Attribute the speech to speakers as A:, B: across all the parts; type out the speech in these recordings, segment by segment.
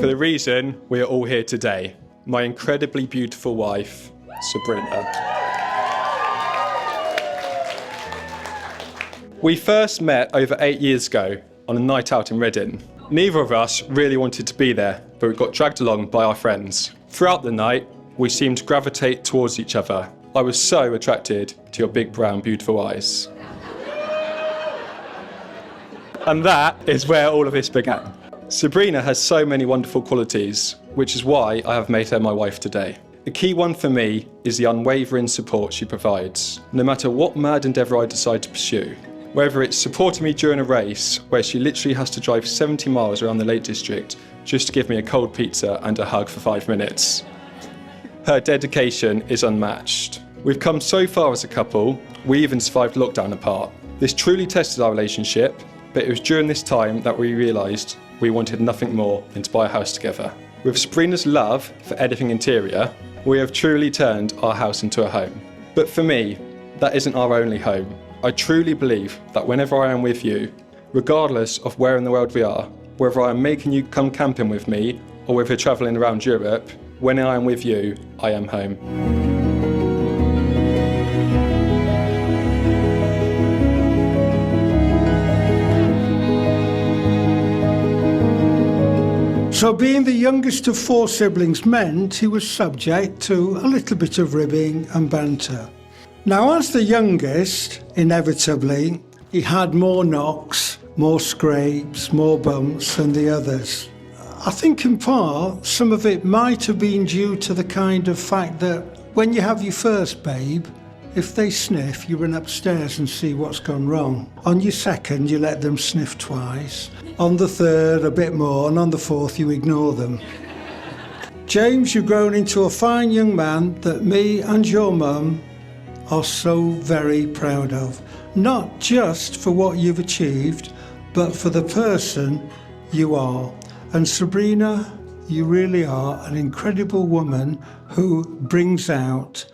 A: for the reason we are all here today. My incredibly beautiful wife, Sabrina. We first met over 8 years ago on a night out in Reading. Neither of us really wanted to be there, but we got dragged along by our friends. Throughout the night, we seemed to gravitate towards each other. I was so attracted to your big, brown, beautiful eyes. And that is where all of this began. Sabrina has so many wonderful qualities, which is why I have made her my wife today. The key one for me is the unwavering support she provides, no matter what mad endeavour I decide to pursue. Whether it's supporting me during a race where she literally has to drive 70 miles around the Lake District just to give me a cold pizza and a hug for 5 minutes. Her dedication is unmatched. We've come so far as a couple, we even survived lockdown apart. This truly tested our relationship, but it was during this time that we realised we wanted nothing more than to buy a house together. With Sabrina's love for anything interior, we have truly turned our house into a home. But for me, that isn't our only home. I truly believe that whenever I am with you, regardless of where in the world we are, whether I am making you come camping with me or whether we're travelling around Europe, when I am with you, I am home.
B: So being the youngest of 4 siblings meant he was subject to a little bit of ribbing and banter. Now, as the youngest, inevitably, he had more knocks, more scrapes, more bumps than the others. I think in part, some of it might have been due to the kind of fact that when you have your first babe, if they sniff, you run upstairs and see what's gone wrong. On your second, you let them sniff twice. On the third, a bit more, and on the fourth, you ignore them. James, you've grown into a fine young man that me and your mum are so very proud of, not just for what you've achieved, but for the person you are. And Sabrina, you really are an incredible woman who brings out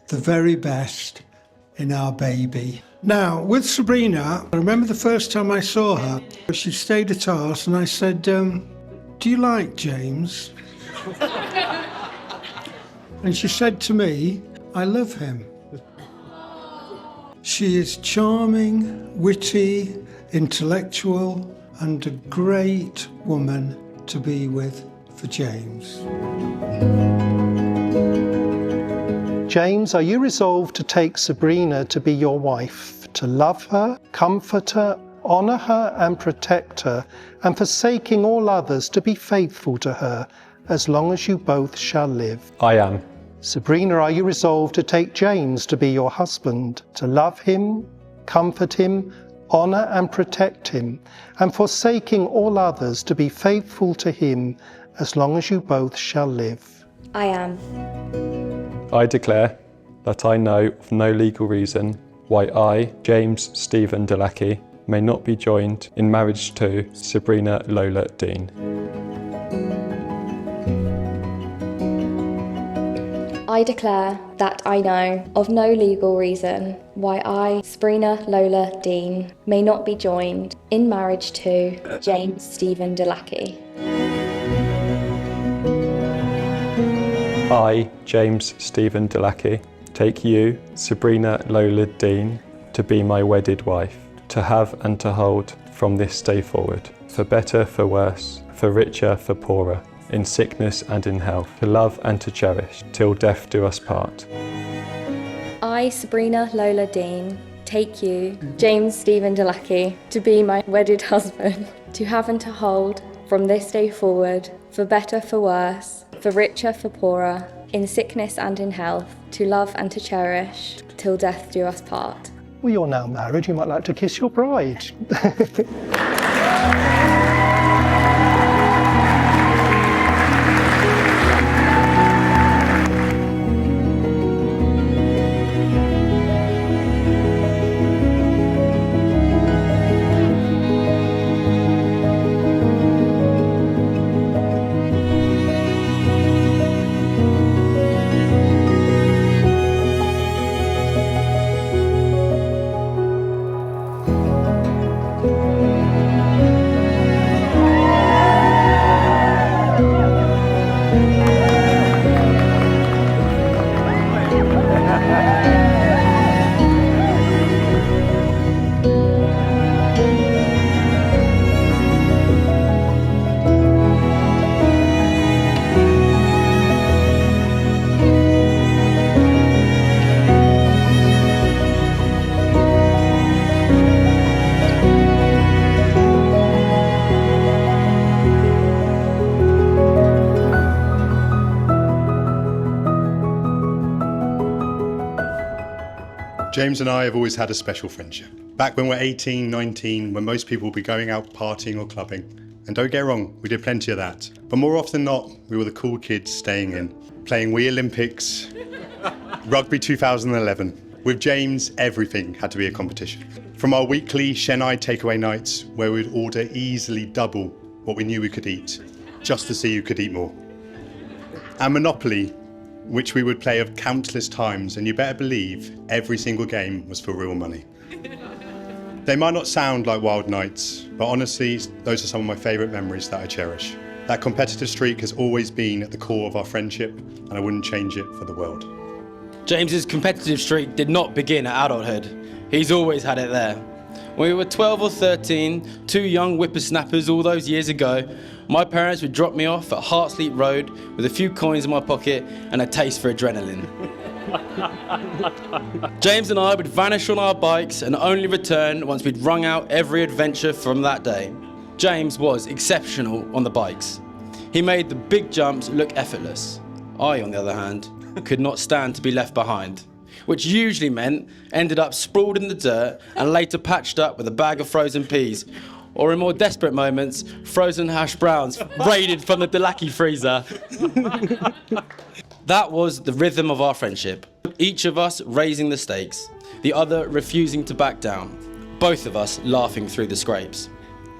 B: the very best in our baby. Now, with Sabrina, I remember the first time I saw her, she stayed at ours and I said, do you like James? And she said to me, I love him. She is charming, witty, intellectual, and a great woman to be with for James.
C: James, are you resolved to take Sabrina to be your wife, to love her, comfort her, honour her and protect her, and forsaking all others to be faithful to her, as long as you both shall live?
A: I am.
C: Sabrina, are you resolved to take James to be your husband, to love him, comfort him, honour and protect him, and forsaking all others to be faithful to him, as long as you both shall live?
D: I am.
A: I declare that I know of no legal reason why I, James Stephen Delackie, may not be joined in marriage to Sabrina Lola Dean.
D: I declare that I know of no legal reason why I, Sabrina Lola Dean, may not be joined in marriage to James Stephen Delackie.
A: I, James Stephen Delackie, take you, Sabrina Lola Dean, to be my wedded wife, to have and to hold from this day forward, for better, for worse, for richer, for poorer, in sickness and in health, to love and to cherish, till death do us part.
D: I, Sabrina Lola Dean, take you, James Stephen Delackie, to be my wedded husband, to have and to hold from this day forward, for better, for worse, for richer, for poorer, in sickness and in health, to love and to cherish, till death do us part.
C: Well, you're now married, you might like to kiss your bride.
E: James and I have always had a special friendship. Back when we're 18, 19, when most people will be going out partying or clubbing. And don't get wrong, we did plenty of that. But more often than not, we were the cool kids staying in, playing Wii Olympics, Rugby 2011. With James, everything had to be a competition. From our weekly Chennai takeaway nights, where we'd order easily double what we knew we could eat, just to see who could eat more. And Monopoly, which we would play of countless times, and you better believe every single game was for real money. They might not sound like wild nights, but honestly, those are some of my favourite memories that I cherish. That competitive streak has always been at the core of our friendship, and I wouldn't change it for the world.
F: James's competitive streak did not begin at adulthood. He's always had it there. When we were 12 or 13, two young whippersnappers all those years ago, my parents would drop me off at Hartsleep Road with a few coins in my pocket and a taste for adrenaline. James and I would vanish on our bikes and only return once we'd wrung out every adventure from that day. James was exceptional on the bikes. He made the big jumps look effortless. I, on the other hand, could not stand to be left behind, which usually meant ended up sprawled in the dirt and later patched up with a bag of frozen peas, or in more desperate moments, frozen hash browns raided from the Dalaki freezer. That was the rhythm of our friendship. Each of us raising the stakes, the other refusing to back down, both of us laughing through the scrapes.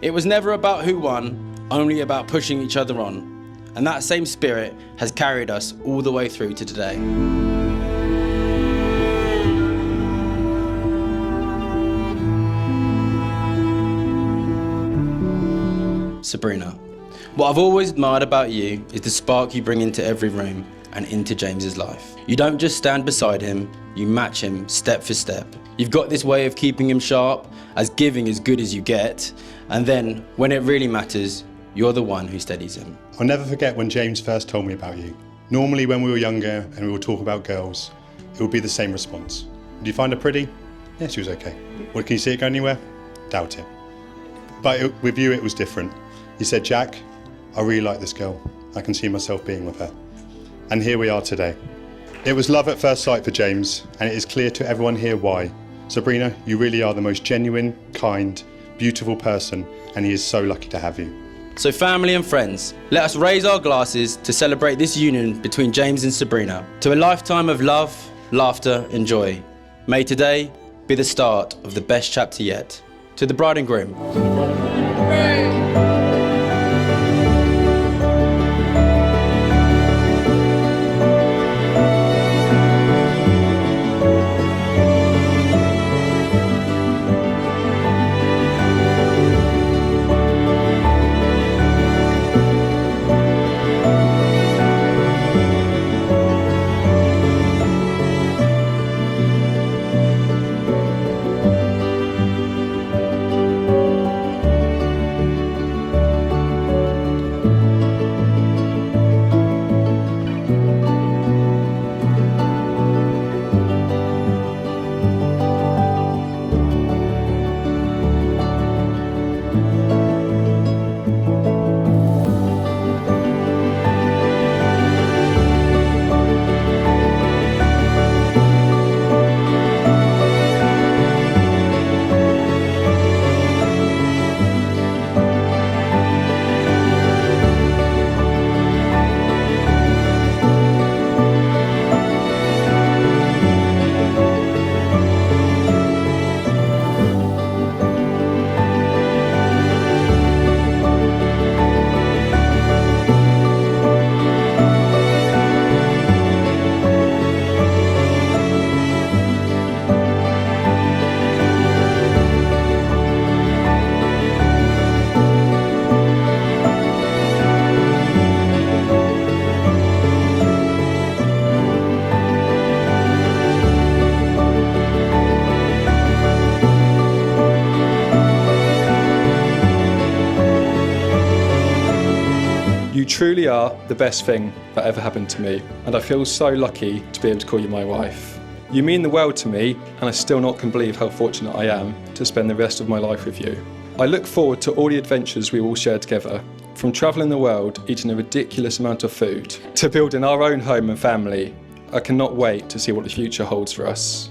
F: It was never about who won, only about pushing each other on. And that same spirit has carried us all the way through to today. Sabrina, what I've always admired about you is the spark you bring into every room and into James's life. You don't just stand beside him, you match him step for step. You've got this way of keeping him sharp, as giving as good as you get, and then, when it really matters, you're the one who steadies him.
E: I'll never forget when James first told me about you. Normally when we were younger and we would talk about girls, it would be the same response. Did you find her pretty? Yeah, she was okay. Well, can you see it go anywhere? Doubt it. But with you it was different. You said, Jack, I really like this girl. I can see myself being with her. And here we are today. It was love at first sight for James, and it is clear to everyone here why. Sabrina, you really are the most genuine, kind, beautiful person, and he is so lucky to have you.
F: So family and friends, let us raise our glasses to celebrate this union between James and Sabrina, to a lifetime of love, laughter and joy. May today be the start of the best chapter yet. To the bride and groom.
A: You truly are the best thing that ever happened to me, and I feel so lucky to be able to call you my wife. You mean the world to me, and I still not can believe how fortunate I am to spend the rest of my life with you. I look forward to all the adventures we will share together, from travelling the world, eating a ridiculous amount of food, to building our own home and family. I cannot wait to see what the future holds for us.